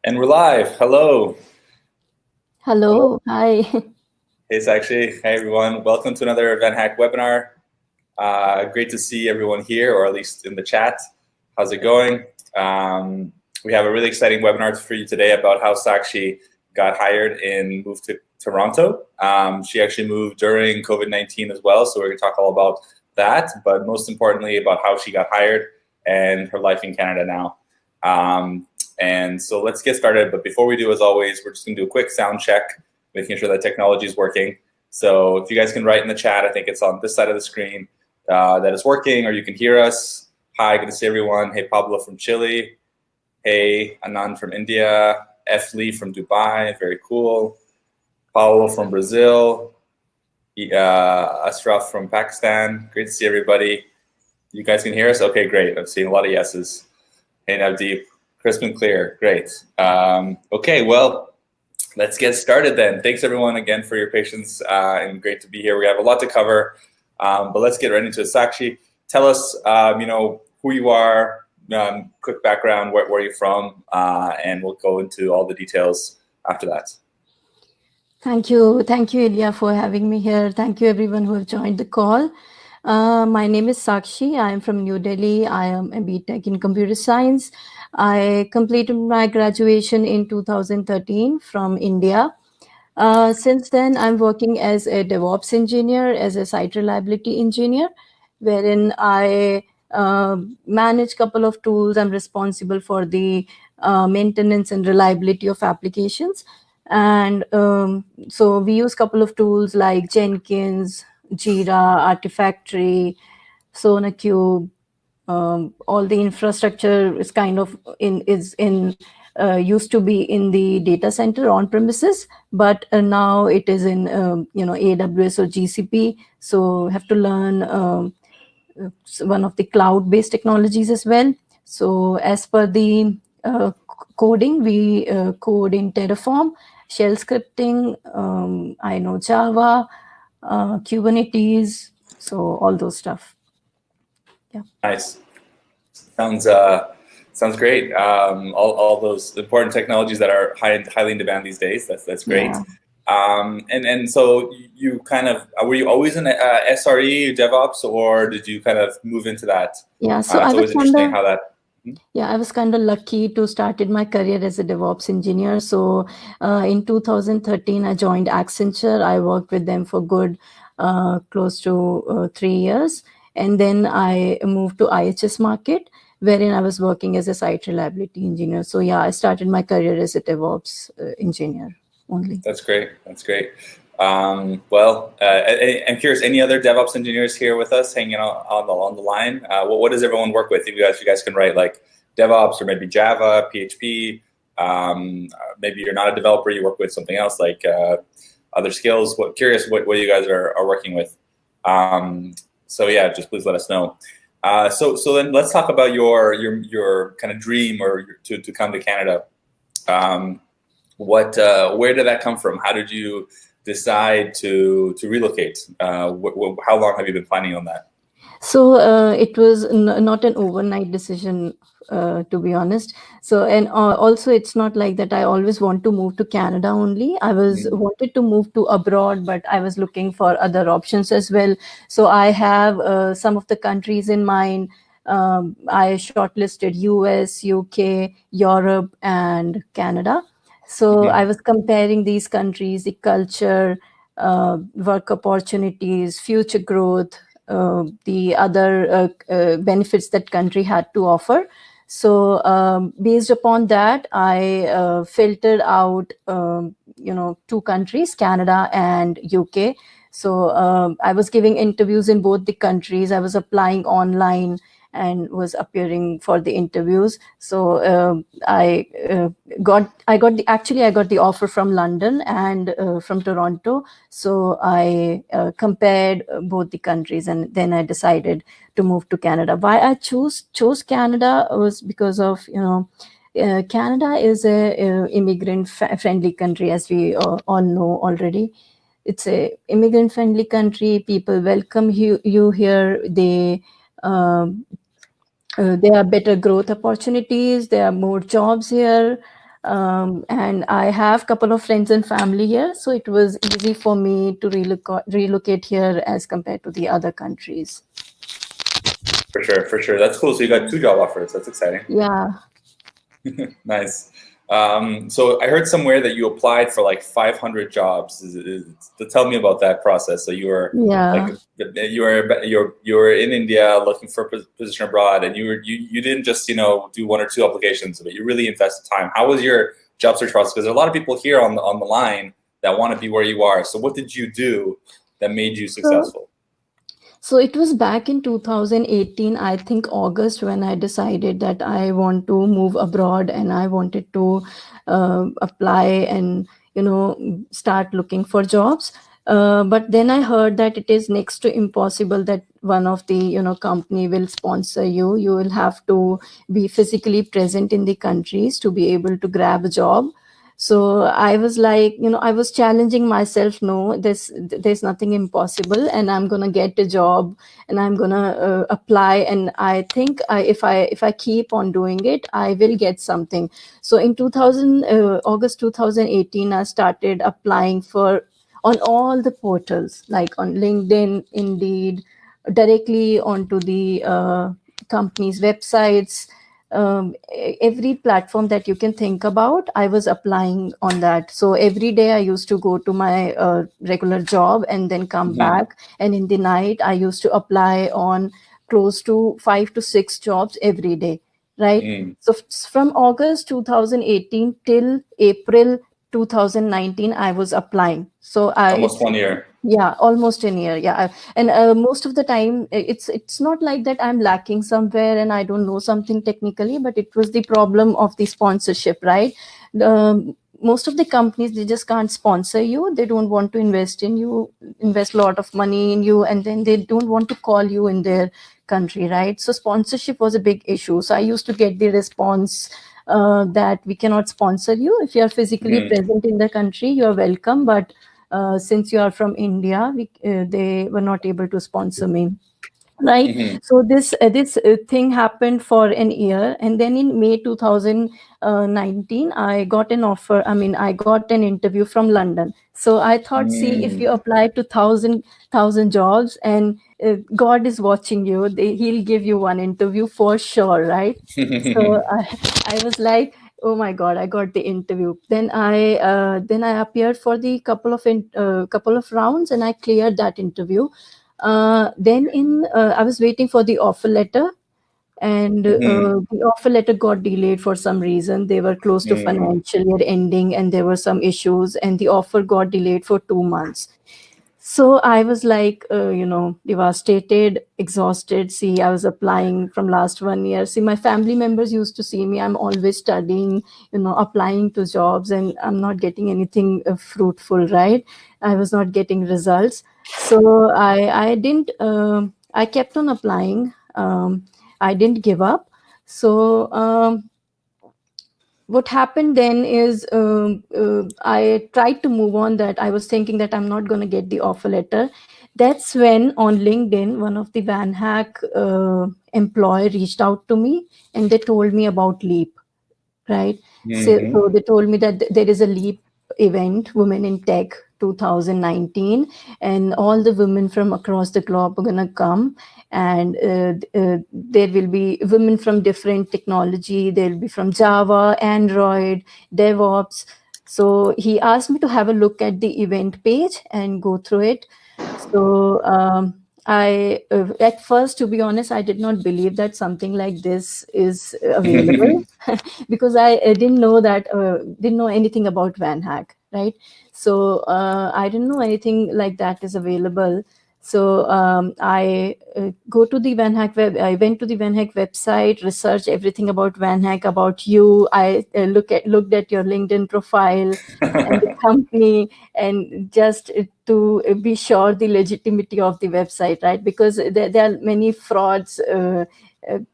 And we're live. Hello. Hello, hi. Hey, Sakshi. Hey, everyone. Welcome to another VanHack webinar. Great to see everyone here, or at least in the chat. How's it going? We have a really exciting webinar for you today about how Sakshi got hired and moved to Toronto. She actually moved during COVID-19 as well, so we're going to talk all about that, but most importantly about how she got hired and her life in Canada now. And so let's get started. But before we do, as always, we're just going to do a quick sound check, making sure that technology is working. So if you guys can write in the chat, I think it's on this side of the screen, that it's working, or you can hear us. Hi, good to see everyone. Hey, Pablo from Chile. Hey, Anand from India. F. Lee from Dubai. Very cool. Paulo from Brazil. Ashraf from Pakistan. Great to see everybody. You guys can hear us? Okay, great. I'm seeing a lot of yeses. Hey, Navdeep. Crisp and clear. Great. Okay, well, let's get started then. Thanks everyone again for your patience, and great to be here. We have a lot to cover, but let's get right into it. Sakshi, tell us, who you are, quick background, where you're from, and we'll go into all the details after that. Thank you, Ilya, for having me here. Thank you, everyone who have joined the call. My name is Sakshi. I am from New Delhi. I am a BTech in computer science. I completed my graduation in 2013 from India. Since then, I'm working as a DevOps engineer, as a site reliability engineer, wherein I manage a couple of tools. I'm responsible for the maintenance and reliability of applications. And so we use a couple of tools like Jenkins, Jira, Artifactory, SonarQube. All the infrastructure is kind of used to be in the data center on premises, but now it is in AWS or GCP. So have to learn one of the cloud-based technologies as well. So as per the coding, we code in Terraform, shell scripting. I know Java, Kubernetes, so all those stuff. Yeah. Nice. Sounds great. All those important technologies that are highly in demand these days. That's great. Yeah. And so you kind of, were you always in SRE DevOps, or did you kind of move into that? Yeah, so it's always interesting how that. Yeah, I was kind of lucky to started my career as a DevOps engineer. So in 2013, I joined Accenture. I worked with them for good close to 3 years. And then I moved to IHS Market, wherein I was working as a site reliability engineer. So yeah, I started my career as a DevOps engineer only. That's great. That's great. Well, I'm curious, any other DevOps engineers here with us hanging out on the line? What does everyone work with? If you guys can write like DevOps or maybe Java, PHP. Maybe you're not a developer, you work with something else like other skills. Curious what you guys are working with. So yeah, just please let us know. So then let's talk about your kind of dream or to come to Canada. Where did that come from? How did you decide to relocate? How long have you been planning on that? So it was not an overnight decision, to be honest. So and also it's not like that I always want to move to Canada only. I was wanted to move to abroad, but I was looking for other options as well. So I have some of the countries in mind. I shortlisted US, UK, Europe, and Canada. So I was comparing these countries, the culture, work opportunities, future growth, the other benefits that country had to offer. So based upon that, I filtered out, 2 countries, Canada and UK. So I was giving interviews in both the countries. I was applying online and was appearing for the interviews. So I got the offer from London and from Toronto. So I compared both the countries, and then I decided to move to Canada. Why I chose Canada was because of Canada is a immigrant friendly country, as we all know already. It's a immigrant friendly country. People welcome you here. There are better growth opportunities. There are more jobs here. And I have a couple of friends and family here, so it was easy for me to relocate here as compared to the other countries. For sure, for sure. That's cool. So you got two job offers. That's exciting. Yeah. Nice. So I heard somewhere that you applied for like 500 jobs. Tell me about that process. So you were like Yeah. you were in India looking for a position abroad, and you didn't just do one or two applications, but you really invested time. How was your job search process? Because there are a lot of people here on the line that want to be where you are. So what did you do that made you So successful? So it was back in 2018, I think August, when I decided that I want to move abroad and I wanted to apply and start looking for jobs. But then I heard that it is next to impossible that one of the company will sponsor you. You will have to be physically present in the countries to be able to grab a job. So I was like, I was challenging myself. No, there's nothing impossible, and I'm gonna get a job, and I'm gonna apply. And I think if I keep on doing it, I will get something. So in August 2018, I started applying for on all the portals, like on LinkedIn, Indeed, directly onto the company's websites, every platform that you can think about. I was applying on that. So every day I used to go to my regular job and then come Hmm. back, and in the night I used to apply on close to 5 to 6 jobs every day, right? Mm. So from August 2018 till April 2019 I was applying. So I Almost it's 1 year. yeah, almost a year. Yeah. And most of the time it's not like that I'm lacking somewhere and I don't know something technically, but it was the problem of the sponsorship, right? Most of the companies, they just can't sponsor you. They don't want to invest in you, invest a lot of money in you, and then they don't want to call you in their country, right? So sponsorship was a big issue. So I used to get the response that we cannot sponsor you. If you are physically Hmm. present in the country, you are welcome, but since you are from India, they were not able to sponsor me. Right. Hmm. So this thing happened for an year, and then in May 2019, I got an offer. I mean, I got an interview from London. So I thought, see, if Mm. you apply to thousand jobs, and God is watching you, He'll give you one interview for sure, right? So I was like, oh my God, I got the interview. Then I appeared for the couple of rounds, and I cleared that interview. Then I was waiting for the offer letter, and Mhm. the offer letter got delayed for some reason. They were close to Mm. financial year ending, and there were some issues, and the offer got delayed for 2 months. So I was like, devastated, exhausted. See, I was applying from last 1 year. See, my family members used to see me. I'm always studying, applying to jobs, and I'm not getting anything fruitful, right? I was not getting results. So I didn't. I kept on applying. I didn't give up. So what happened then is I tried to move on. That I was thinking that I'm not going to get the offer letter. That's when on LinkedIn, one of the VanHack employee reached out to me, and they told me about Leap, right? So Mhm. they told me that there is a Leap event, Women in Tech 2019, and all the women from across the globe are going to come. And there will be women from different technology. There'll be from Java, Android, DevOps. So he asked me to have a look at the event page and go through it. So I, at first, to be honest, I did not believe that something like this is available, because I didn't know anything about VanHack, right? So I didn't know anything like that is available. So I go to the VanHack web. I went to the VanHack website, research everything about VanHack, about you. I looked at your LinkedIn profile and the company, and just to be sure the legitimacy of the website, right? Because there are many frauds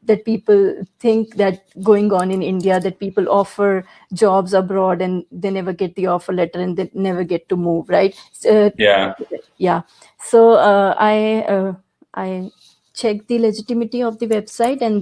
that people think that going on in India, that people offer jobs abroad and they never get the offer letter and they never get to move, right? Yeah. Yeah. So I checked the legitimacy of the website, and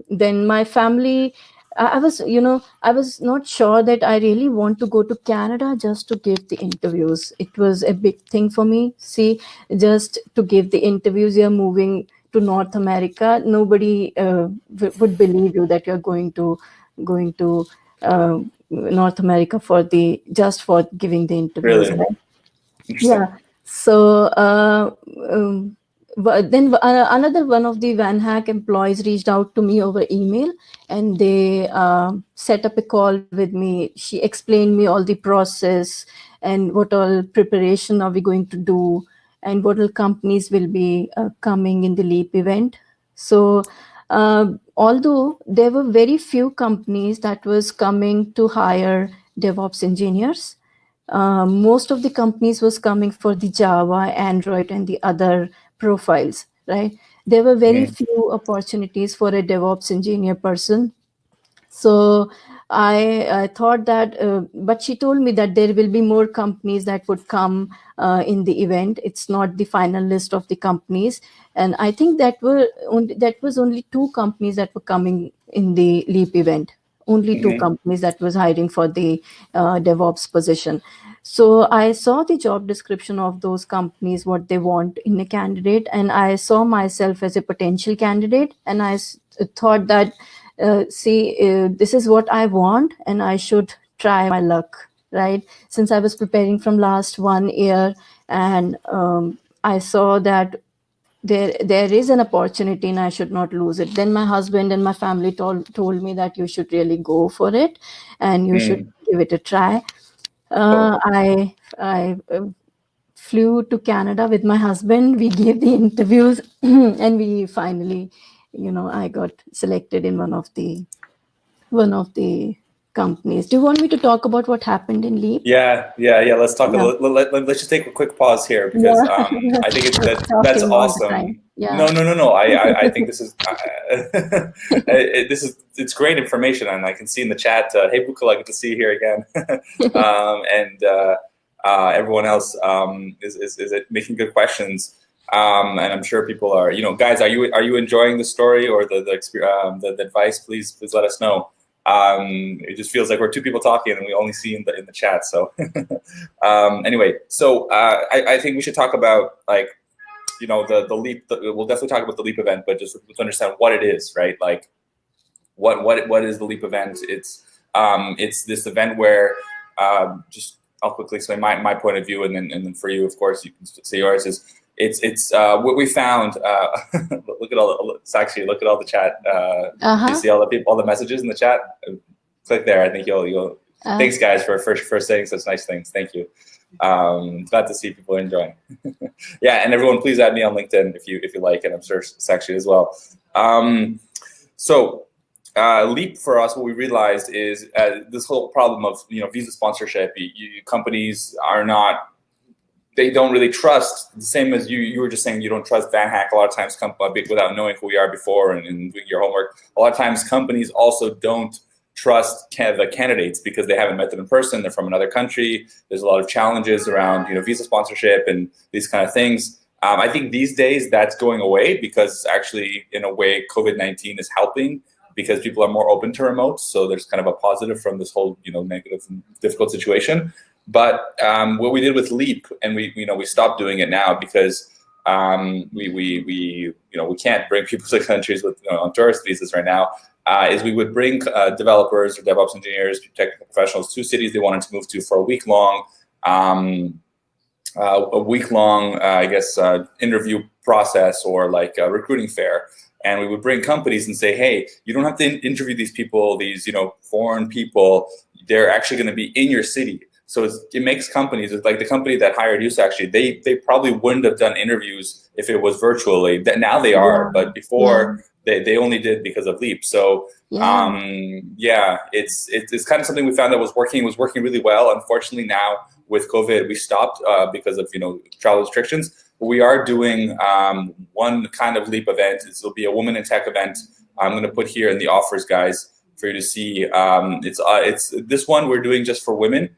then my family I was, I was not sure that I really want to go to Canada just to give the interviews. It was a big thing for me. See, just to give the interviews, you're moving to North America. Nobody would believe you that you're going to North America for the just for giving the interviews, Really right? interesting. Yeah. So then another one of the VanHack employees reached out to me over email, and they set up a call with me. She explained me all the process and what all preparation are we going to do, and what all companies will be coming in the Leap event. So although there were very few companies that was coming to hire DevOps engineers, most of the companies was coming for the Java, Android, and the other profiles, right? There were very Mhm. few opportunities for a DevOps engineer person. So I thought that, but she told me that there will be more companies that would come in the event. It's not the final list of the companies, and I think that was only two companies that were coming in the Leap event. Only two Mhm. companies that was hiring for the DevOps position. So I saw the job description of those companies, what they want in a candidate, and I saw myself as a potential candidate, and thought that this is what I want, and I should try my luck, right? Since I was preparing from last 1 year, and I saw that there is an opportunity and I should not lose it. Then my husband and my family told me that you should really go for it, and you should Mm. give it a try. Oh, I flew to Canada with my husband. We gave the interviews, and we finally, I got selected in one of the companies. Do you want me to talk about what happened in Leap? yeah. Let's talk. Yeah, Let's just take a quick pause here because yeah. I think that's Talking all the time. awesome. Yeah. No. I think this is it's great information, and I can see in the chat. Hey, Bukala, good to see you here again, and everyone else is making good questions. And I'm sure people are. Guys, are you enjoying the story or the advice? Please let us know. It just feels like we're two people talking and we only see in the chat. So anyway, so I think we should talk about the leap. We'll definitely talk about the leap event, but just to understand what it is, right? Like what is the leap event? It's this event where just I'll quickly explain my point of view, and then for you, of course, you can say yours. It's what we found. Look at Sakshi. Look at all the chat. You Uh-huh. see all the people, all the messages in the chat. Click there. I think you'll. Uh, Thanks, guys, for saying such nice things. Thank you. Glad to see people enjoying. Yeah, and everyone, please add me on LinkedIn if you like, and I'm sure Sakshi as well. So Leap for us, what we realized is this whole problem of visa sponsorship. Companies are not. They don't really trust, the same as you were just saying, you don't trust VanHack a lot of times without knowing who we are before and doing your homework. A lot of times companies also don't trust the candidates because they haven't met them in person. They're from another country. There's a lot of challenges around visa sponsorship and these kind of things. I think these days that's going away because actually, in a way, COVID-19 is helping because people are more open to remote. So there's kind of a positive from this whole negative and difficult situation. But what we did with Leap, and we stopped doing it now because we can't bring people to countries with on tourist visas right now. Is we would bring developers or DevOps engineers, technical professionals to cities they wanted to move to for a week long, I guess, interview process or like a recruiting fair. And we would bring companies and say, hey, you don't have to interview these people, these foreign people. They're actually going to be in your city. So it makes companies, like the company that hired you, actually, they probably wouldn't have done interviews if it was virtually. That now they are, yeah. but Yeah. before they only did because of Leap. So Yeah. it's kind of something we found that was working really well. Unfortunately, now with COVID, we stopped because of travel restrictions. But we are doing one kind of Leap event. It'll be a Women in Tech event. I'm going to put here in the offers, guys, for you to see. It's this one we're doing just for women.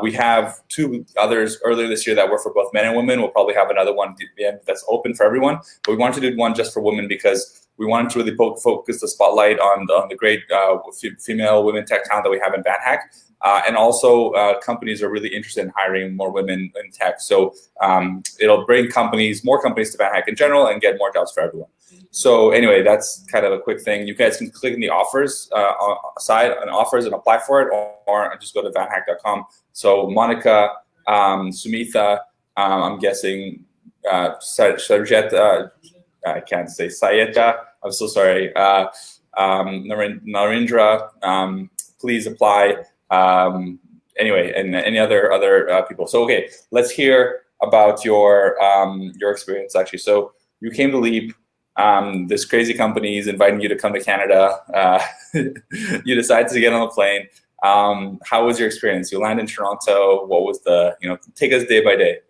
We have two others earlier this year that were for both men and women. We'll probably have another one at the end that's open for everyone. But we wanted to do one just for women because we wanted to really focus the spotlight on the great female women tech talent that we have in VanHack. And also, companies are really interested in hiring more women in tech. So it'll bring more companies to VanHack in general and get more jobs for everyone. So anyway, that's kind of a quick thing. You guys can click in the offers side on offers and apply for it, or just go to vanhack.com. So Monica, Sumitha, I'm guessing Sarjeta, I can't say Sayeta, I'm so sorry. Narendra, please apply. Anyway, and any other people. So okay, let's hear about your experience actually. So you came to Leap. This crazy company is inviting you to come to Canada. You decided to get on a plane. How was your experience? You land in Toronto. What was take us day by day.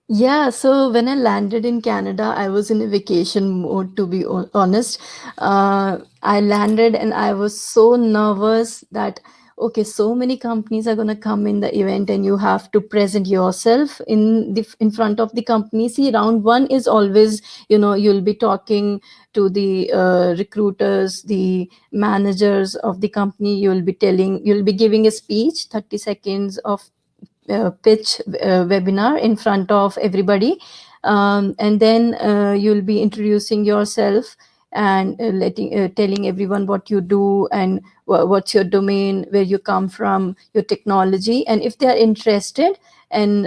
Yeah, so when I landed in Canada, I was in a vacation mode, to be honest. I landed and I was so nervous that, okay, so many companies are going to come in the event and you have to present yourself in front of the company. See, round one is always, you'll be talking to the recruiters, the managers of the company. You'll be giving a speech, 30 seconds of pitch webinar in front of everybody, and then you'll be introducing yourself and telling everyone what you do and what's your domain, where you come from, your technology, and if they are interested, and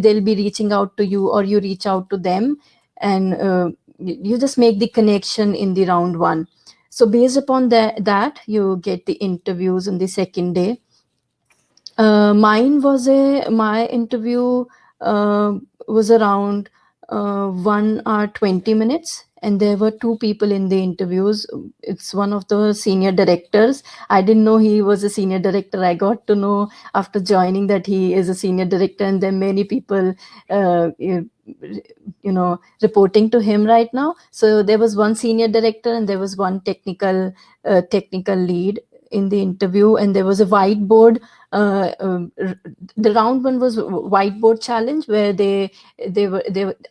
they'll be reaching out to you or you reach out to them, and you just make the connection in the round one. So based upon that you get the interviews on the second day. My interview was around 1 hour 20 minutes, and there were two people in the interviews. It's one of the senior directors. I didn't know he was a senior director. I got to know after joining that he is a senior director, and there are many people reporting to him right now. So there was one senior director and there was one technical lead in the interview, and there was a whiteboard. The round one was whiteboard challenge, where they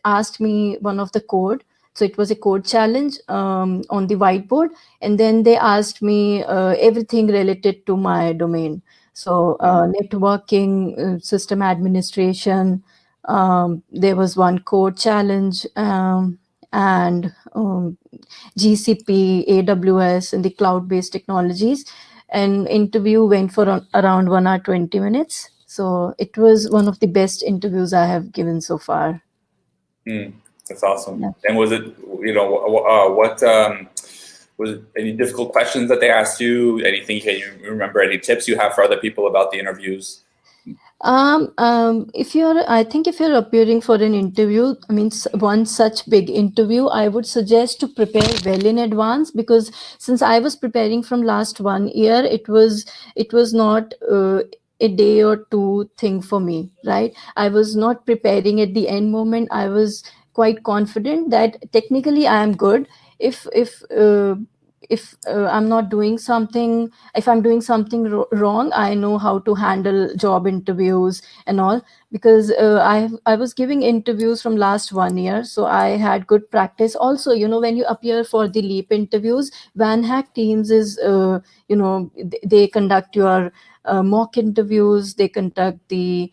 asked me one of the code. So it was a code challenge on the whiteboard, and then they asked me everything related to my domain. So networking, system administration. There was one code challenge, and GCP, AWS, and the cloud-based technologies. And interview went for around 1 hour 20 minutes. So it was one of the best interviews I have given so far. That's awesome. Yeah. And was it, was it any difficult questions that they asked you? Anything, can you remember any tips you have for other people about the interviews? If you're appearing for an interview, one such big interview, I would suggest to prepare well in advance, because since I was preparing from last 1 year, it was not a day or two thing for me, right? I was not preparing at the end moment. I was quite confident that technically I am good. If I'm not doing something, if I'm doing something wrong, I know how to handle job interviews and all, because I was giving interviews from last 1 year, so I had good practice. Also, when you appear for the Leap interviews, VanHack teams is they conduct your mock interviews, they conduct the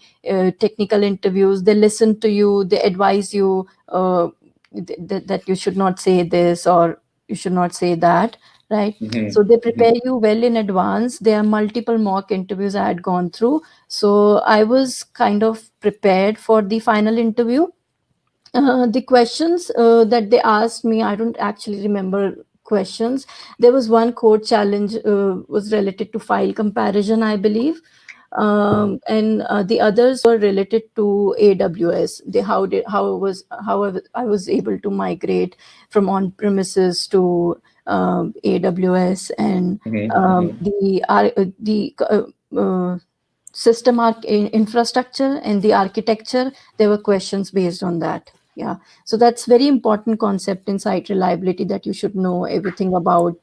technical interviews, they listen to you, they advise you that you should not say this or you should not say that, right? Mm-hmm. So they prepare you well in advance. There are multiple mock interviews I had gone through, so I was kind of prepared for the final interview. The questions that they asked me, I don't actually remember questions. There was one code challenge was related to file comparison, I believe. And the others were related to AWS. How I was able to migrate from on premises to AWS, and the system infrastructure and the architecture. There were questions based on that. Yeah, so that's very important concept in site reliability, that you should know everything about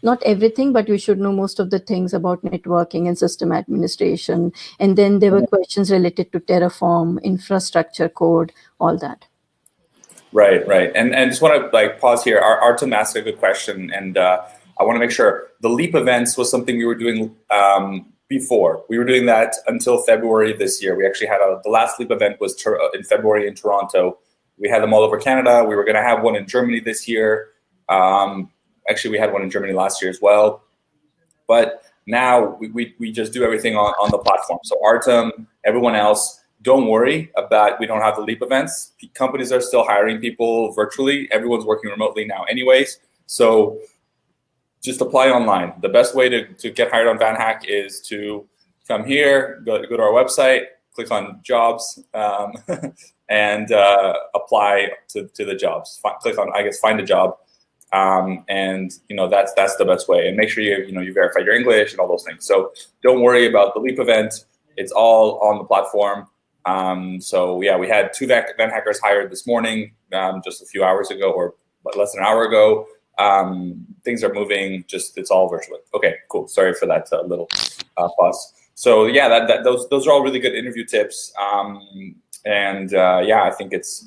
not everything, but you should know most of the things about networking and system administration. And then there were questions related to Terraform, infrastructure code, all that. Right, right. And just want to like pause here. Artem asked a good question, and I want to make sure the Leap events was something we were doing before. We were doing that until February this year. We actually had the last Leap event was in February in Toronto. We had them all over Canada. We were going to have one in Germany this year. Actually, we had one in Germany last year as well. But now we just do everything on the platform. So Artem, everyone else, don't worry about we don't have the Leap events. Companies are still hiring people virtually. Everyone's working remotely now anyways. So just apply online. The best way to get hired on VanHack is to come here, go to our website, click on jobs, and apply to the jobs. Click on, I guess, find a job. And that's the best way. And make sure you verify your English and all those things. So don't worry about the Leap event. It's all on the platform. So yeah, we had 2 VanHackers hired this morning, just a few hours ago, or less than an hour ago. Things are moving. It's all virtually. Okay, cool. Sorry for that little pause. So yeah, those are all really good interview tips. Yeah, I think it's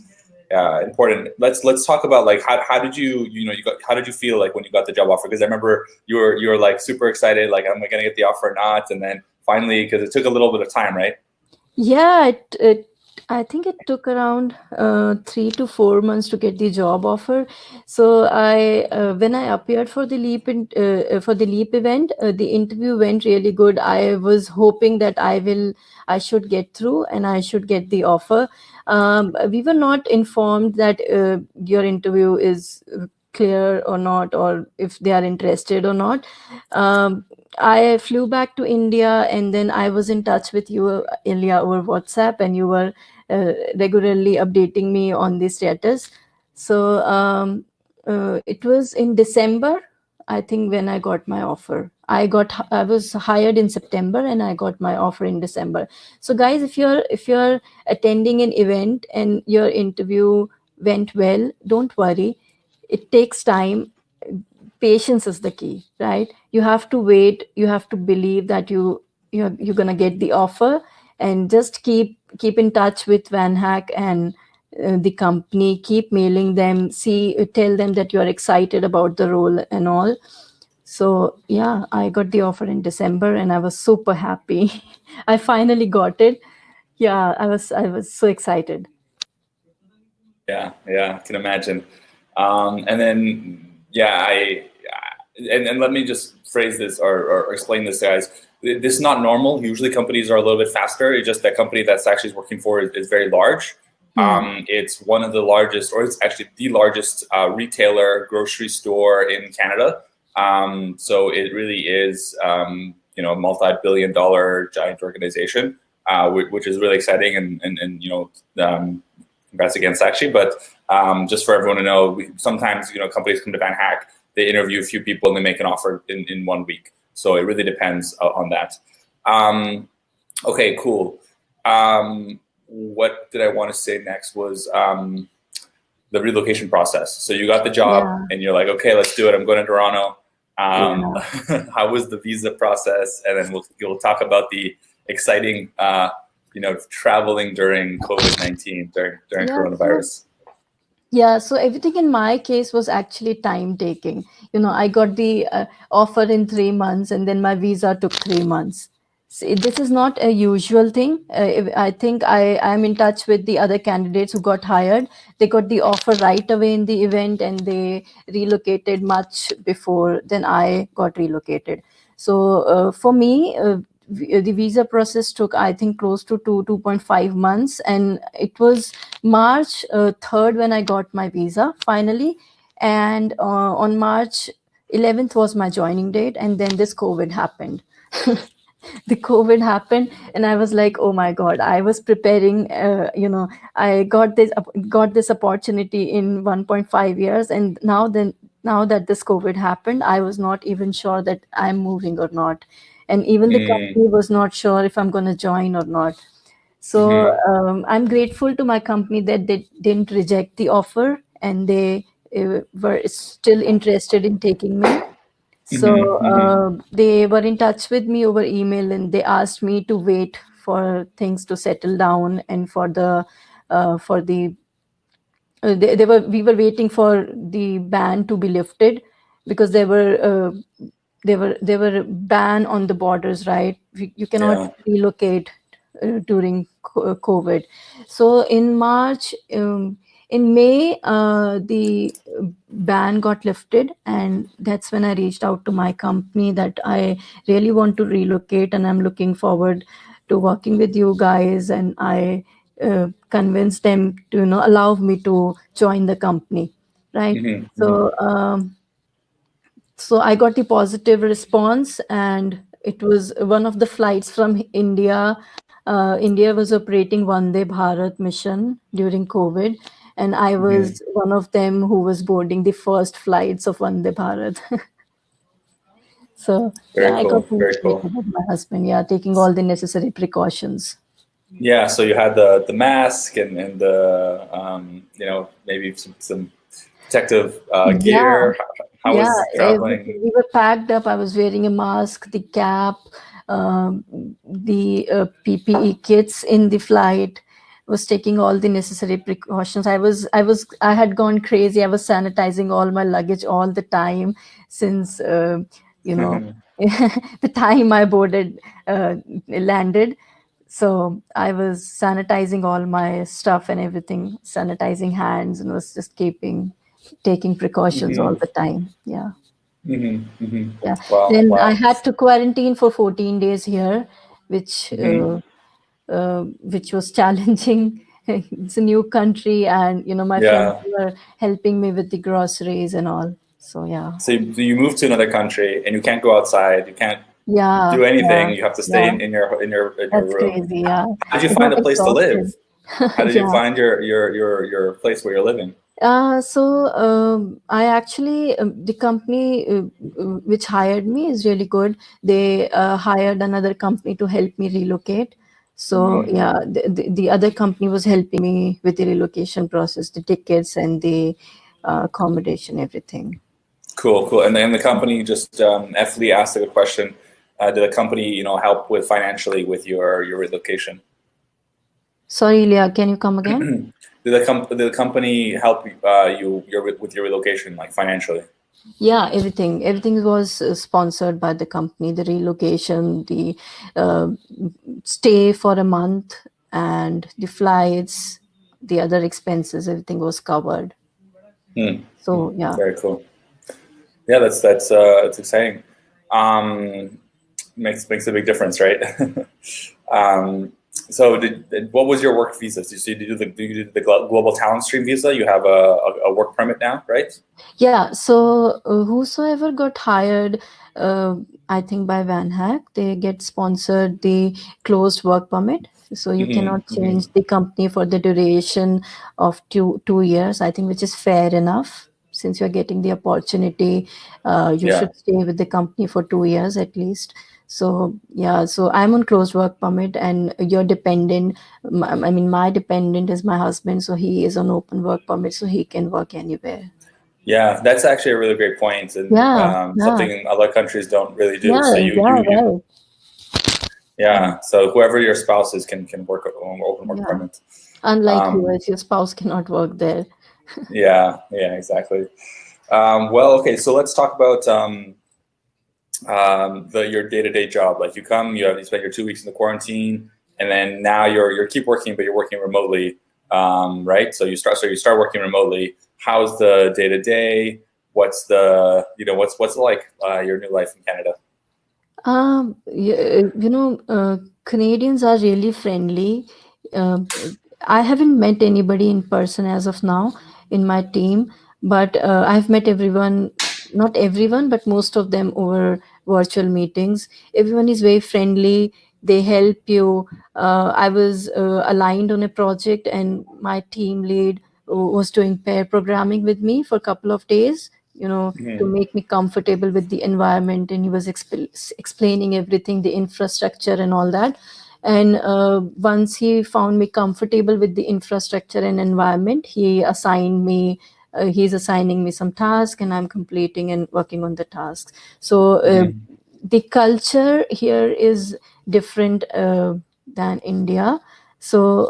important. Let's talk about like how did you how did you feel like when you got the job offer? Because I remember you were like super excited, like, am I gonna get the offer or not? And then finally, because it took a little bit of time, right? Yeah, I think it took around 3 to 4 months to get the job offer. So when I appeared for the Leap event, the interview went really good. I was hoping that I should get through and I should get the offer. We were not informed that your interview is clear or not, or if they are interested or not. I flew back to India, and then I was in touch with you, Ilya, over WhatsApp, and you were regularly updating me on the status. So it was in December, I think, when I got my offer. I was hired in September, and I got my offer in December. So guys, if you're attending an event and your interview went well, don't worry. It takes time. Patience is the key, right? You have to wait. You have to believe that you're gonna get the offer, and just keep in touch with VanHack and the company. Keep mailing them. Tell them that you're excited about the role and all. So yeah, I got the offer in December, and I was super happy. I finally got it. Yeah, I was so excited. Yeah, I can imagine. And then, yeah, and let me just phrase this or explain this, guys. This is not normal. Usually companies are a little bit faster. It's just that company that's actually working for is very large. It's one of the largest, or it's actually the largest retailer grocery store in Canada. So it really is, a multi-billion-dollar giant organization, which is really exciting, and congrats again, Sakshi. But just for everyone to know, sometimes companies come to VanHack, they interview a few people, and they make an offer in 1 week. So it really depends on that. Okay, cool. What did I want to say next was the relocation process. So you got the job, and you're like, okay, let's do it. I'm going to Toronto. How was the visa process? And then we'll talk about the exciting traveling during COVID-19, during coronavirus. Yeah, so everything in my case was actually time taking. I got the offer in 3 months, and then my visa took 3 months. So this is not a usual thing. I think I'm in touch with the other candidates who got hired. They got the offer right away in the event, and they relocated much before than I got relocated. So for me, the visa process took, I think, close to 2.5 months, and it was March 3rd when I got my visa finally, and on March 11th was my joining date, and then this COVID happened. The COVID happened, and I was like, oh my God, I was preparing. I got this opportunity in 1.5 years, and now that this COVID happened, I was not even sure that I'm moving or not, and even the company was not sure if I'm going to join or not. So I'm grateful to my company that they didn't reject the offer, and they were still interested in taking me. So they were in touch with me over email, and they asked me to wait for things to settle down, and for the they were we were waiting for the ban to be lifted, because there were ban on the borders, right? You cannot Yeah. relocate during COVID. So in March, in May, the ban got lifted, and that's when I reached out to my company that I really want to relocate, and I'm looking forward to working with you guys. And I convinced them to allow me to join the company, right? Hmm. Hmm. So I got the positive response, and it was one of the flights from India. India was operating Vande Bharat mission during COVID, and I Hmm. was one of them who was boarding the first flights of Vande Bharat. So yeah, Very I got cool. to Very meet cool. with my husband. Yeah, taking all the necessary precautions. Yeah. So you had the mask and the maybe some protective Yeah, gear. How yeah, was everything. traveling? We were packed up. I was wearing a mask, the cap, um, the PPE kits in the flight. Was taking all the necessary precautions. I had gone crazy. I was sanitizing all my luggage all the time since you know the time I boarded landed. So I was sanitizing all my stuff and everything, sanitizing hands, and was just taking precautions all Hmm. the time. Yeah. Hmm. Hmm. Yeah. Wow. Then I Wow. had to quarantine for 14 days here, which Hmm. which was challenging. It's a new country, and my friends Yeah. were helping me with the groceries and all. So yeah, So you move to another country and you can't go outside. You can't yeah, do yeah, anything. You have to stay yeah. in your That's room. crazy. Yeah, How did you I find got a place to live? exhausted. How did you Yeah. find your place where you're living? So I actually the company which hired me is really good. They hired another company to help me relocate. So Hmm. yeah, the other company was helping me with the relocation process, the tickets and the accommodation, everything. Cool, cool. And then the company just Ethly asked a good question. Did the company, help with financially with your relocation? Sorry, Leah, can you come again? Did the company help with your relocation, like financially? Yeah, everything was sponsored by the company. The relocation, the uh, stay for a month, and the flights, the other expenses, everything was covered. Hmm. Hmm. So yeah. Very cool. Yeah, that's exciting. Makes a big difference, right? So what was your work visa? Did you do the global talent stream visa? You have a work permit now, right? Yeah, so whosoever got hired, uh, I think by VanHack, they get sponsored the closed work permit. So you Hmm. cannot Hmm. change the company for the duration of two years, I think, which is fair enough. Since you're getting the opportunity, you Yeah. should stay with the company for 2 years at least. So yeah, so I'm on closed work permit, and your dependent, I mean, my dependent is my husband, so he is on open work permit, so he can work anywhere. Yeah, that's actually a really great point, and Yeah, yeah, something other countries don't really do. So yeah, right. yeah. So whoever your spouse is can work on open work Yeah. permit. Unlike Um, US, your spouse cannot work there. yeah, yeah, exactly. Well, okay, so let's talk about your day to day job. Like you spend your 2 weeks in the quarantine, and then now you're keep working, but you're working remotely, right? So you start working remotely. How's the day to day? What's like your new life in Canada? Canadians are really friendly. Um, I haven't met anybody in person as of now in my team, but I've met everyone, not everyone, but most of them over virtual meetings. Everyone is very friendly. They help you. I was aligned on a project, and my team lead was doing pair programming with me for a couple of days. To Mhm. make me comfortable with the environment, and he was explaining everything, the infrastructure and all that. And once he found me comfortable with the infrastructure and environment, he's assigning me some tasks, and I'm completing and working on the tasks. So Mhm. the culture here is different than India. So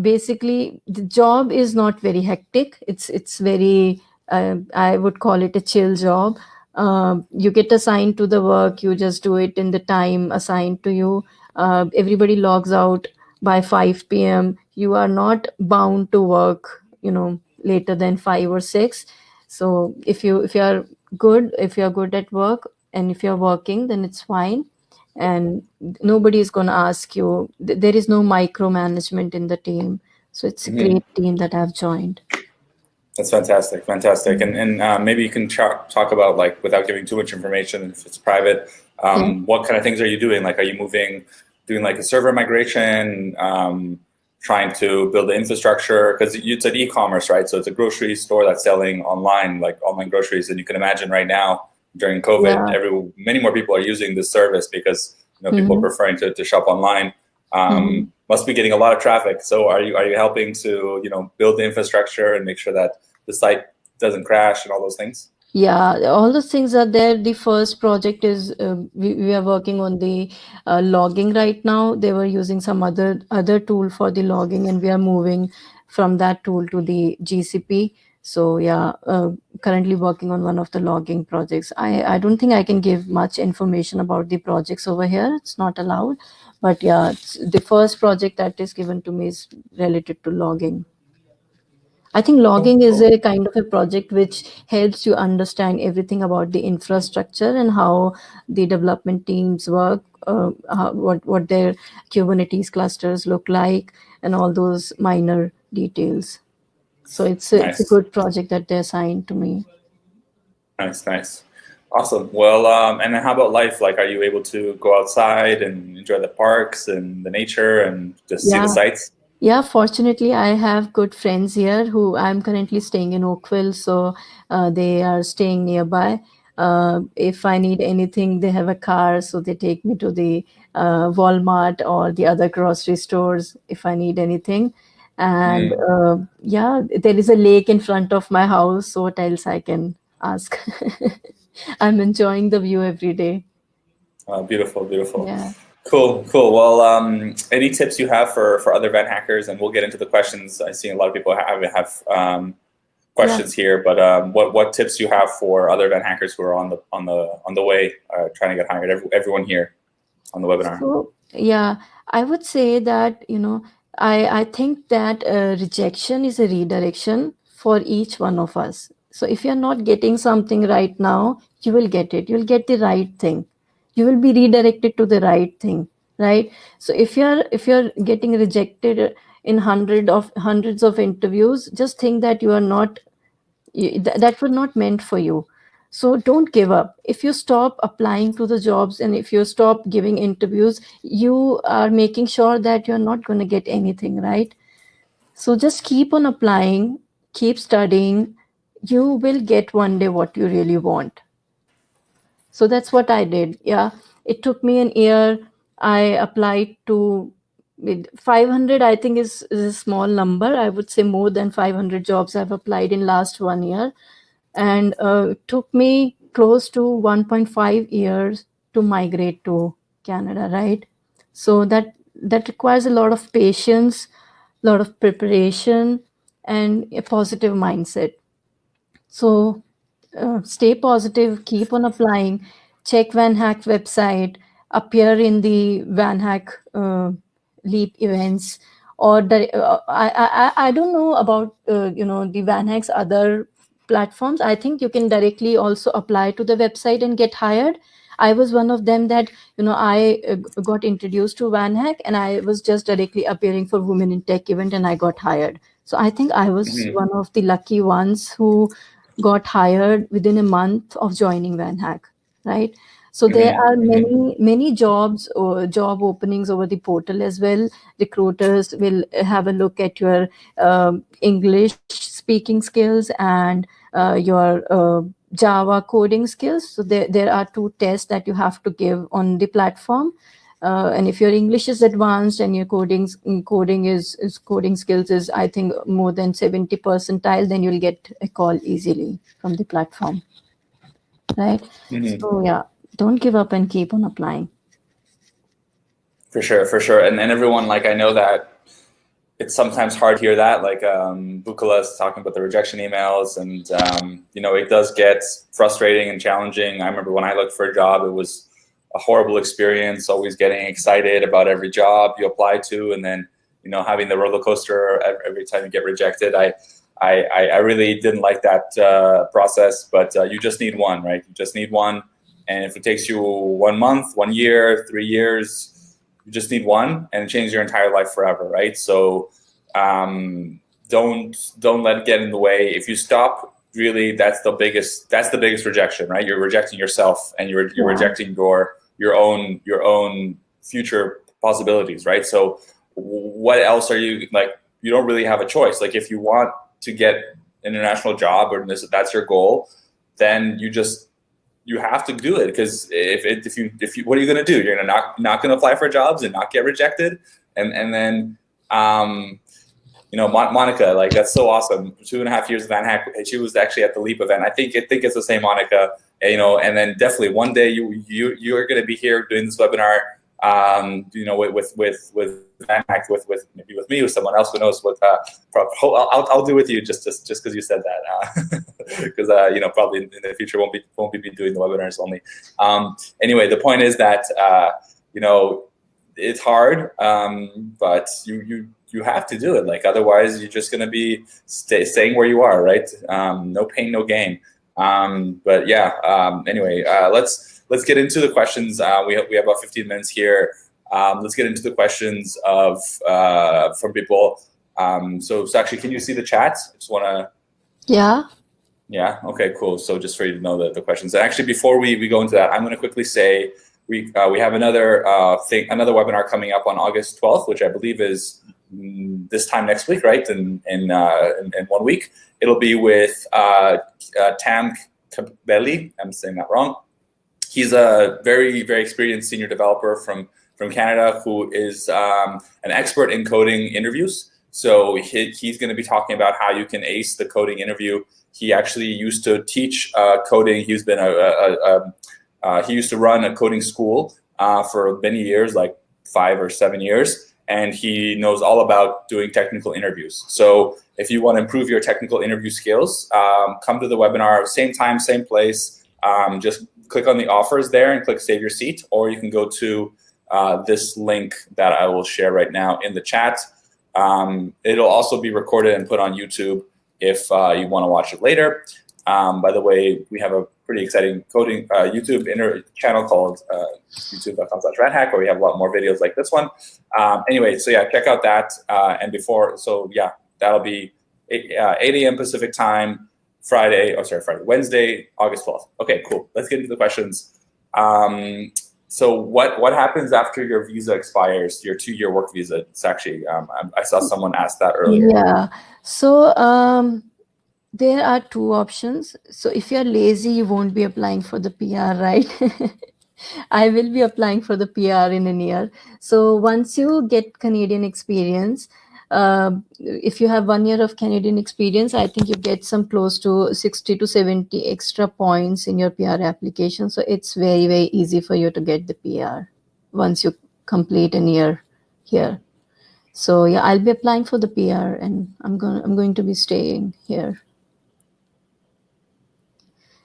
Basically the job is not very hectic. It's very, I would call it a chill job. You get assigned to the work, you just do it in the time assigned to you. Everybody logs out by 5 p.m. You are not bound to work, later than 5 or 6. So if you're good at work, and if you're working, then it's fine. And nobody is going to ask you. There is no micromanagement in the team. So it's a Hmm. great team that I've joined. That's fantastic, fantastic. Mhm. And maybe you can talk about, like, without giving too much information, if it's private, Yeah. what kind of things are you doing? Like, are you doing like a server migration, trying to build the infrastructure? Because you said e-commerce, right? So it's a grocery store that's selling online, like online groceries. And you can imagine right now during COVID, Yeah. many more people are using this service because people are Hmm. preferring to shop online. Hmm. Must be getting a lot of traffic. So are you helping to build the infrastructure and make sure that the site doesn't crash and all those things? Yeah, all those things are there. The first project is, we are working on the logging right now. They were using some other tool for the logging, and we are moving from that tool to the GCP. So yeah, currently working on one of the logging projects. I don't think I can give much information about the projects over here. It's not allowed. But yeah, the first project that is given to me is related to logging. I think Cool, logging is cool. a kind of a project which helps you understand everything about the infrastructure and how the development teams work, what their Kubernetes clusters look like, and all those minor details. So it's a Nice, good project that they assigned to me. nice, nice. Awesome. Well, and then how about life? Like, are you able to go outside and enjoy the parks and the nature and just see the Yeah. sights? Yeah, fortunately, I have good friends here who I'm currently staying in Oakville, so they are staying nearby. If I need anything, they have a car, so they take me to the Walmart or the other grocery stores if I need anything. And Mm. yeah, there is a lake in front of my house, so what else I can ask? I'm enjoying the view every day. Beautiful, beautiful. Yeah. Cool, cool. Well, any tips you have for other event hackers? And we'll get into the questions. I see a lot of people have Yeah. questions here, but what tips you have for other event hackers who are on the way, trying to get hired? Everyone here on the webinar. So, yeah, I would say that, I think that rejection is a redirection for each one of us. So if you're not getting something right now, you will get it. You'll get the right thing. You will be redirected to the right thing, right? So if you're getting rejected in hundreds of interviews, just think that you are not that were not meant for you. So don't give up. If you stop applying to the jobs and if you stop giving interviews, you are making sure that you're not going to get anything, right? So just keep on applying, keep studying. You will get one day what you really want. So that's what I did. Yeah, it took me an year. I applied to with 500. I think is a small number. I would say more than 500 jobs I've applied in last 1 year, and it took me close to 1.5 years to migrate to Canada, right? So that requires a lot of patience, a lot of preparation, and a positive mindset. So stay positive, keep on applying, check VanHack website, appear in the VanHack Leap events, or I don't know about the VanHack's other platforms. I think you can directly also apply to the website and get hired. I was one of them that I got introduced to VanHack, and I was just directly appearing for Women in Tech event, and I got hired. So I think I was Hmm. one of the lucky ones who got hired within a month of joining VanHack, right? So there Hmm. are Hmm. many jobs or job openings over the portal as well. Recruiters will have a look at your English speaking skills and your Java coding skills. So there are two tests that you have to give on the platform. And if your English is advanced and your coding skills is, I think, more than 70 percentile, then you'll get a call easily from the platform, right? Hmm. So yeah, don't give up and keep on applying. For sure. And everyone, like, I know that it's sometimes hard to hear that, like Bukala is talking about the rejection emails, and it does get frustrating and challenging. I remember when I looked for a job, it was a horrible experience, always getting excited about every job you apply to, and then having the roller coaster every time you get rejected. I really didn't like that process, but you just need one, right? You just need one, and if it takes you 1 month, 1 year, 3 years, you just need one, and it changes your entire life forever, right? So don't let it get in the way. If you stop, really, that's the biggest rejection, right? You're rejecting yourself, and you're rejecting your own future possibilities, right? So what else are you, like? You don't really have a choice. Like, if you want to get an international job, or that's your goal, then you have to do it, because if you what are you going to do? You're not going to apply for jobs and not get rejected, and then Monica, like, that's so awesome. 2.5 years of VanHack. She was actually at the Leap event. I think it's the same Monica. And then definitely one day you are going to be here doing this webinar. With VanHack, with maybe with me, with someone else, who knows. I'll do with you just because you said that, because probably in the future won't be doing the webinars only. Anyway, the point is that it's hard, but you have to do it. Like, otherwise you're just going to be staying where you are, right? No pain, no gain. But yeah. Anyway, let's get into the questions. We have about 15 minutes here. Let's get into the questions from people. So Sakshi, can you see the chat? I just want to. Yeah. Yeah. Okay. Cool. So just for you to know the questions. And actually, before we go into that, I'm going to quickly say we have another webinar coming up on August 12th, which I believe is this time next week, right? In 1 week, it'll be with Tam Kabeli. I'm saying that wrong. He's a very, very experienced senior developer from Canada, who is an expert in coding interviews. So he's going to be talking about how you can ace the coding interview. He actually used to teach coding. He's been he used to run a coding school for many years, like 5 or 7 years, and he knows all about doing technical interviews. So if you want to improve your technical interview skills, come to the webinar, same time, same place. Just click on the offers there and click Save Your Seat, or you can go to this link that I will share right now in the chat. It'll also be recorded and put on YouTube if you want to watch it later. By the way, we have a pretty exciting coding YouTube channel called youtube.com/VanHack, where we have a lot more videos like this one. Anyway, so yeah, check out that. And that'll be 8 a.m. Pacific time, Wednesday, August 12th. Okay, cool. Let's get into the questions. So what happens after your visa expires, your 2-year work visa, Sakshi? I saw someone ask that earlier. Yeah. So there are 2 options. So if you're lazy, you won't be applying for the PR, right? I will be applying for the PR in a year. So once you get Canadian experience, if you have 1 year of Canadian experience, I think you get some close to 60 to 70 extra points in your PR application. So it's very, very easy for you to get the PR once you complete a year here. So yeah, I'll be applying for the PR, and I'm going to be staying here.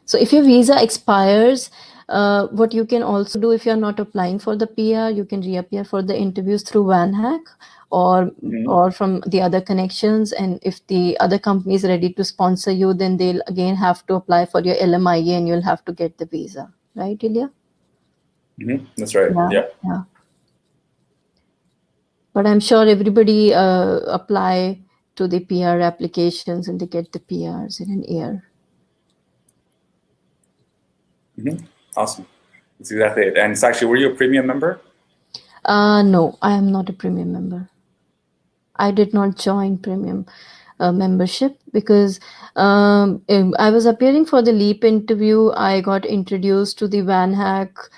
So if your visa expires, what you can also do, if you're not applying for the PR, you can reappear for the interviews through VanHack or from the other connections. And if the other company is ready to sponsor you, then they'll again have to apply for your LMIA, and you'll have to get the visa. Right, Ilya? That's right. Yeah. But I'm sure everybody apply to the PR applications, and they get the PRs in an year. Awesome. That's exactly it. And Sakshi, were you a premium member? No, I am not a premium member. I did not join premium membership because I was appearing for the Leap interview. I got introduced to the VanHack.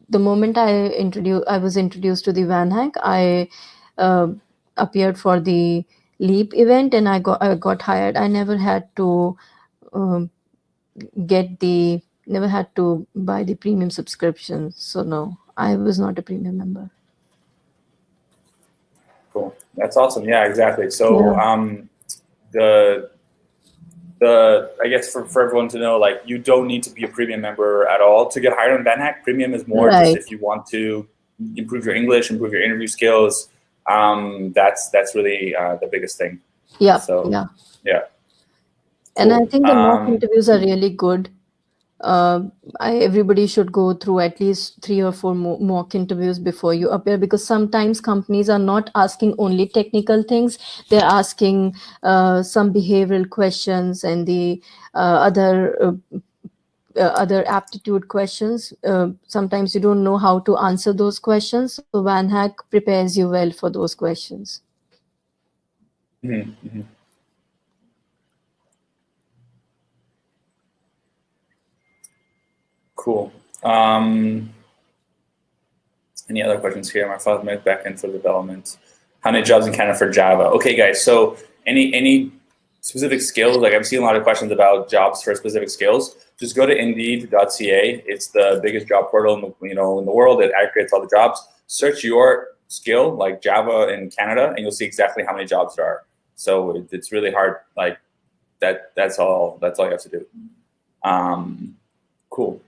The moment I was introduced to the VanHack, I appeared for the Leap event, and I got hired. I never had to never had to buy the premium subscription. So no, I was not a premium member. Cool. That's awesome. Yeah, exactly. So Yeah. the I guess for everyone to know, like, you don't need to be a premium member at all to get hired on VanHack. Premium is more just Right. if you want to improve your English, improve your interview skills. That's really the biggest thing. Yeah. So Yeah. yeah, And I cool. think the mock interviews are really good. Everybody should go through at least 3 or 4 mock interviews before you appear, because sometimes companies are not asking only technical things. They're asking some behavioral questions and the other aptitude questions. Sometimes you don't know how to answer those questions, so VanHack prepares you well for those questions. Mhm, mhm. Cool. Any other questions here? My father moved back in for development. How many jobs in Canada for Java? Okay, guys. So any specific skills? Like, I'm seeing a lot of questions about jobs for specific skills. Just go to Indeed.ca. It's the biggest job portal in the world. It aggregates all the jobs. Search your skill, like Java in Canada, and you'll see exactly how many jobs there are. So it's really hard. Like that. That's all you have to do. Cool.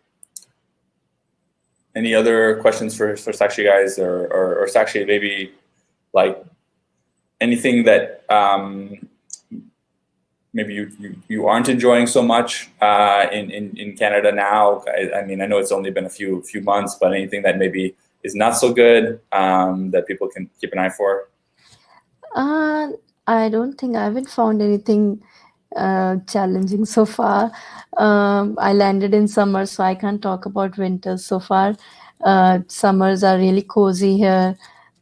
Any other questions for Sakshi, guys, or Sakshi, maybe like anything that maybe you aren't enjoying so much in Canada now? I mean, I know it's only been a few months, but anything that maybe is not so good that people can keep an eye for? I don't think I haven't found anything challenging so far. I landed in summer, so I can't talk about winters so far. Summers are really cozy here.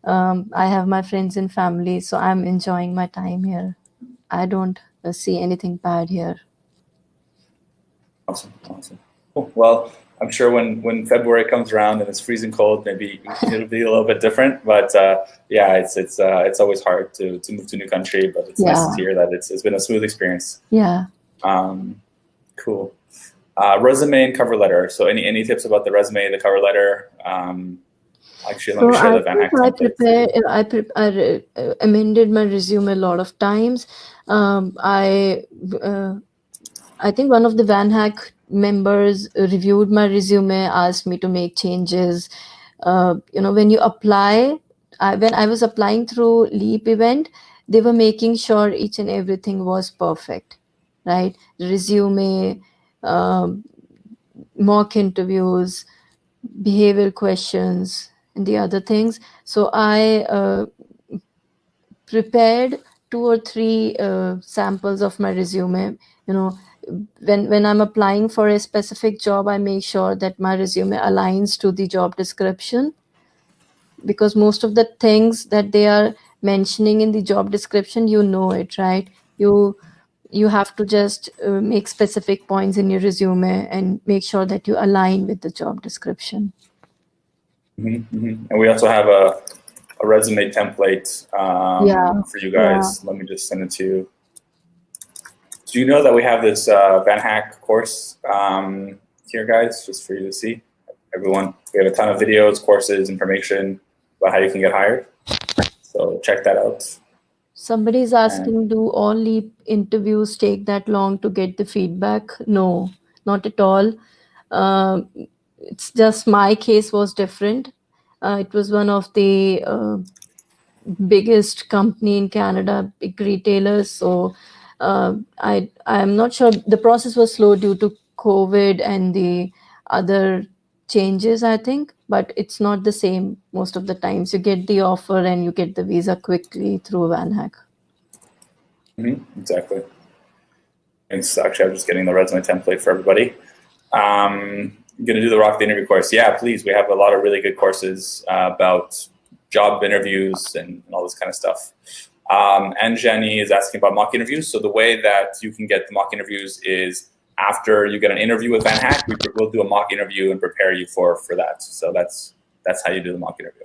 I have my friends and family, so I'm enjoying my time here. I don't see anything bad here. Awesome. Cool. Well, I'm sure when February comes around and it's freezing cold, maybe it'll be a little bit different. But yeah, it's always hard to move to a new country, but it's nice to Yeah, hear that it's been a smooth experience. yeah. Cool. Resume and cover letter. So any tips about the resume, the cover letter? Actually, let me So share I the think VanHack template for you. I amended my resume a lot of times. Um, I uh, I think one of the VanHack members reviewed my resume, asked me to make changes. When you apply, when I was applying through Leap event, they were making sure each and everything was perfect, right? Resume, um, mock interviews, behavioral questions, and the other things. So I prepared 2 or 3 samples of my resume. You know, when I'm applying for a specific job, I make sure that my resume aligns to the job description, because most of the things that they are mentioning in the job description, it, right? You have to just make specific points in your resume and make sure that you align with the job description. And we also have a resume template Yeah, for you yeah. guys. Let me just send it to you. Do you know that we have this VanHack course here, guys, just for you to see? Everyone, we have a ton of videos, courses, information about how you can get hired. So check that out. Somebody's And asking, do all Leap interviews take that long to get the feedback? No, not at all. Um, it's just my case was different. It was one of the biggest company in Canada, big retailers. So I'm not sure. The process was slow due to COVID and the other changes, I think, but it's not the same most of the times. You get the offer and you get the visa quickly through VanHack. exactly. Thanks. Actually, I'm just getting the resume template for everybody. I'm going to do the Rock the Interview course. Yeah, please. We have a lot of really good courses about job interviews and all this kind of stuff. And Jenny is asking about mock interviews. So the way that you can get the mock interviews is after you get an interview with VanHack, we'll do a mock interview and prepare you for that. So that's how you do the mock interview.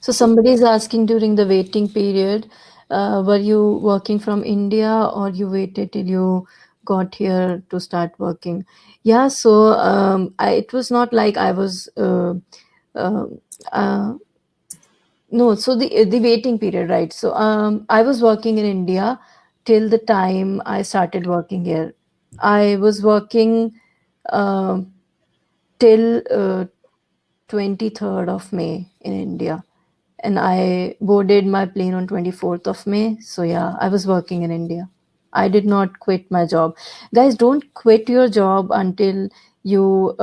So somebody is asking during the waiting period, Were you working from India or you waited till you got here to start working? Yeah, so it was not like I was uh, uh, no, so the waiting period, right? So I was working in India till the time I started working here. I was working um till 23rd of May in India, and I boarded my plane on 24th of May. So yeah, I was working in India. I did not quit my job. Guys, don't quit your job until you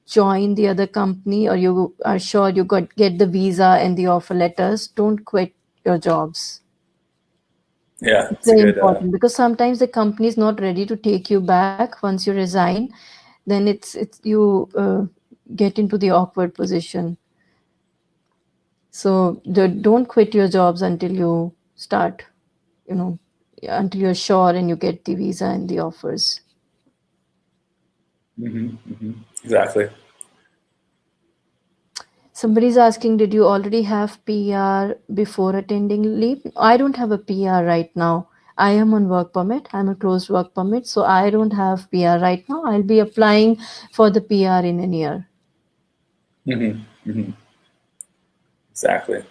join the other company or you are sure you get the visa and the offer letters. Don't quit your jobs. Yeah, It's it's a very good. important because sometimes the company is not ready to take you back once you resign. Then it's you get into the awkward position. So don't quit your jobs until you start, you know, until you're sure and you get the visa and the offers. Exactly. Somebody's asking, did you already have PR before attending leave? I don't have a PR right now. I am on work permit. I'm a closed work permit, so I don't have PR right now. I'll be applying for the PR in a year. Exactly.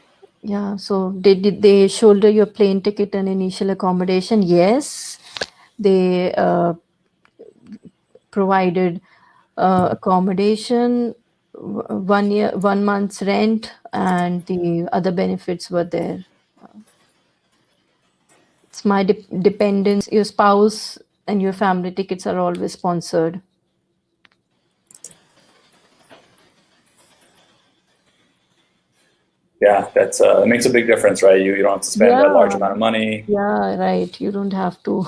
Yeah, so did they shoulder your plane ticket and initial accommodation? Yes, they provided accommodation, 1 year, 1 month's rent, and the other benefits were there. It's my dependents, your spouse, and your family tickets are always sponsored. Yeah, that's it makes a big difference, right? You don't have to spend a large Yeah, amount of money. yeah, right. You don't have to.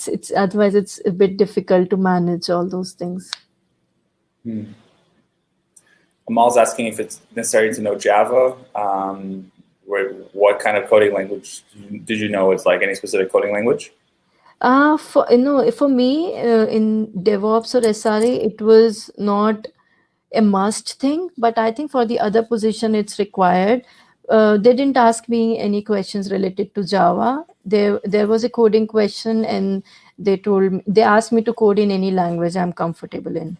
It's otherwise it's a bit difficult to manage all those things. Amal's asking if it's necessary to know Java. What kind of coding language did you know? It's like any specific coding language? For for me, in DevOps or SRE, it was not a must thing, but I think for the other position it's required. They didn't ask me any questions related to Java. There was a coding question, and they asked me to code in any language I'm comfortable in.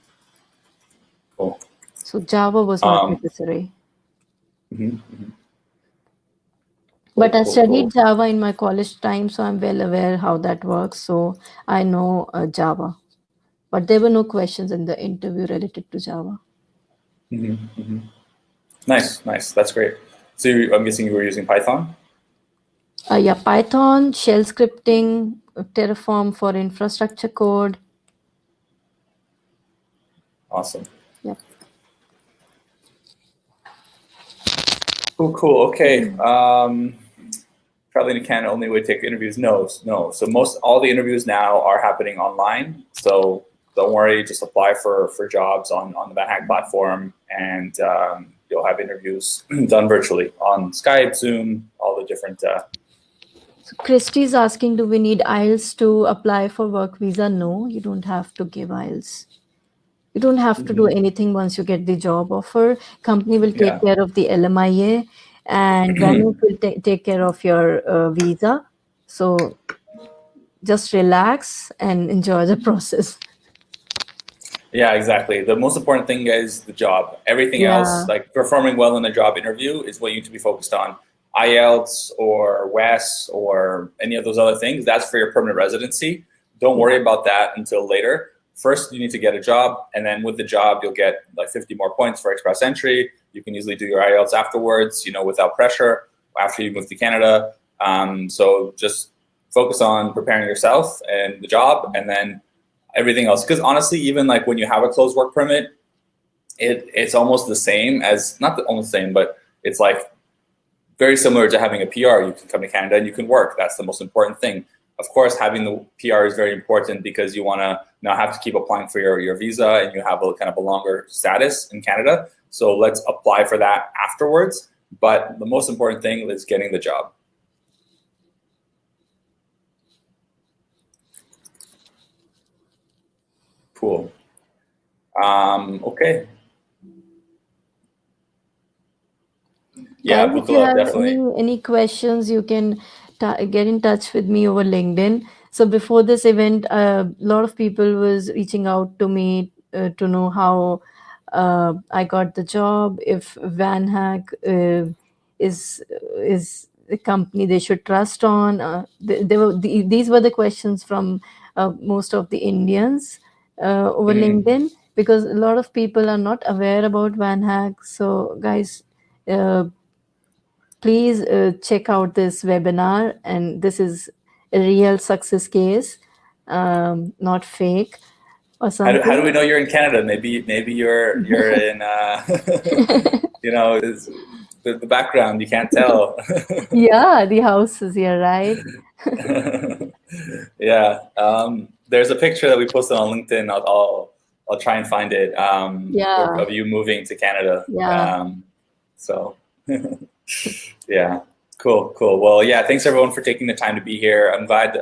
Cool. So Java was not Um, necessary. cool, But I cool, studied cool. Java in my college time, so I'm well aware how that works. So I know Java. But there were no questions in the interview related to Java. Nice, nice. That's great. So I'm guessing you were using Python? Yeah, Python, shell scripting, Terraform for infrastructure code. Awesome. Yep. Cool, cool. Okay. Traveling to Canada, only way to take interviews? No, no. So all the interviews now are happening online. So don't worry, just apply for jobs on the VanHack platform, and you'll have interviews done virtually on Skype, Zoom, all the different. So Christy is asking, do we need IELTS to apply for work visa? No, you don't have to give IELTS. You don't have to do anything once you get the job offer. Company will take Yeah, care of the LMIA, and VanHack will take care of your visa. So just relax and enjoy the process. yeah, exactly. The most important thing is the job. Everything else, Yeah. like performing well in a job interview, is what you need to be focused on. IELTS or WES or any of those other things, that's for your permanent residency. Don't worry about that until later. First, you need to get a job, and then with the job, you'll get like 50 more points for express entry. You can easily do your IELTS afterwards, without pressure after you move to Canada. So just focus on preparing yourself and the job, and then everything else. Because honestly, even like when you have a closed work permit, it's almost the same as, not almost the same, but it's like very similar to having a PR. You can come to Canada and you can work. That's the most important thing. Of course, having the PR is very important because you want to not have to keep applying for your visa, and you have a kind of a longer status in Canada. So let's apply for that afterwards. But the most important thing is getting the job. Cool. Okay. Yeah, Guys, if you Bukola, have definitely. any questions, you can get in touch with me over LinkedIn. So before this event, a lot of people was reaching out to me to know how I got the job, if VanHack is a company they should trust on. These were the questions from most of the Indians over LinkedIn, because a lot of people are not aware about VanHack. So guys, uh, please check out this webinar, and this is a real success case, not fake or How do we something. know you're in Canada? Maybe you're in the background you can't tell. Yeah, the house is here, right? Yeah. There's a picture that we posted on LinkedIn. I'll try and find it. Yeah, Of you moving to Canada. yeah. So yeah. Cool. Well, yeah, thanks everyone for taking the time to be here. I'm glad,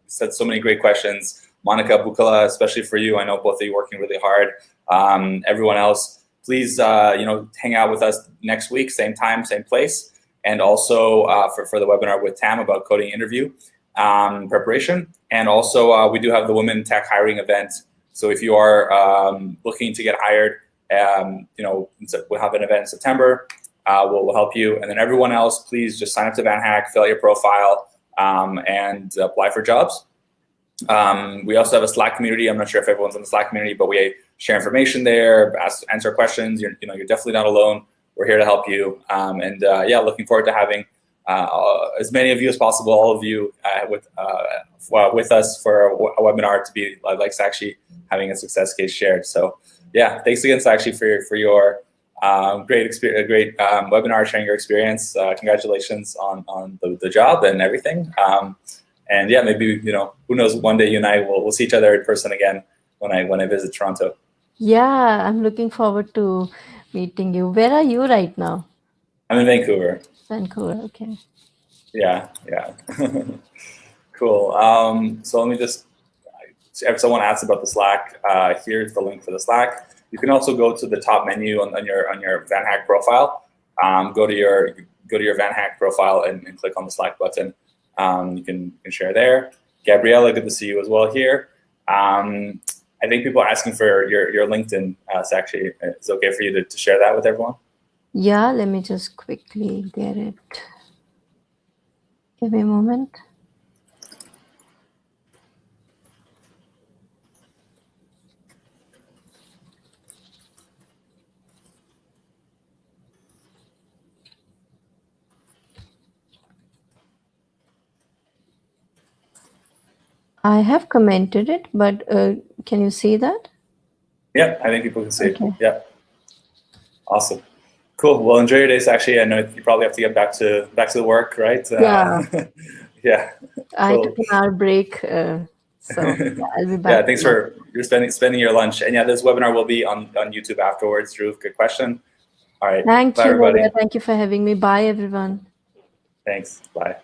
said so many great questions. Monica, Bukala, especially for you. I know both of you working really hard. Everyone else, please, hang out with us next week, same time, same place. And also for the webinar with Tam about coding interview preparation. And also we do have the Women Tech Hiring event. So if you are looking to get hired, we'll have an event in September. We'll help you. And then everyone else, please just sign up to VanHack, fill out your profile, and apply for jobs. We also have a Slack community. I'm not sure if everyone's in the Slack community, but we share information there, answer questions. You're definitely not alone. We're here to help you. Looking forward to having as many of you as possible, all of you with us for a webinar to be like Sakshi, having a success case shared. So yeah, thanks again, Sakshi, for your great webinar, sharing your experience. Congratulations on the job and everything. And yeah, maybe, who knows, one day you and I will see each other in person again when I visit Toronto. Yeah, I'm looking forward to meeting you. Where are you right now? I'm in Vancouver. Vancouver, okay. Yeah. Cool. So let me just, if someone asks about the Slack, here's the link for the Slack. You can also go to the top menu on your VanHack profile. Go to your VanHack profile and click on the Slack button. You can share there. Gabriella, good to see you as well here. I think people are asking for your LinkedIn, Sakshi. Is it okay for you to share that with everyone? Yeah, let me just quickly get it. Give me a moment. I have commented it, but can you see that? Yeah, I think people can see Okay. it. Yeah. Awesome. Cool. Well, enjoy your day, Sakshi. I know you probably have to get back to the work, right? Yeah. Yeah. I Cool. took an hour break, so I'll be back. Yeah, thanks for spending your lunch. And yeah, this webinar will be on YouTube afterwards. Drew, good question. All right. Thank Bye, you, everybody. Lola. Thank you for having me. Bye, everyone. Thanks. Bye.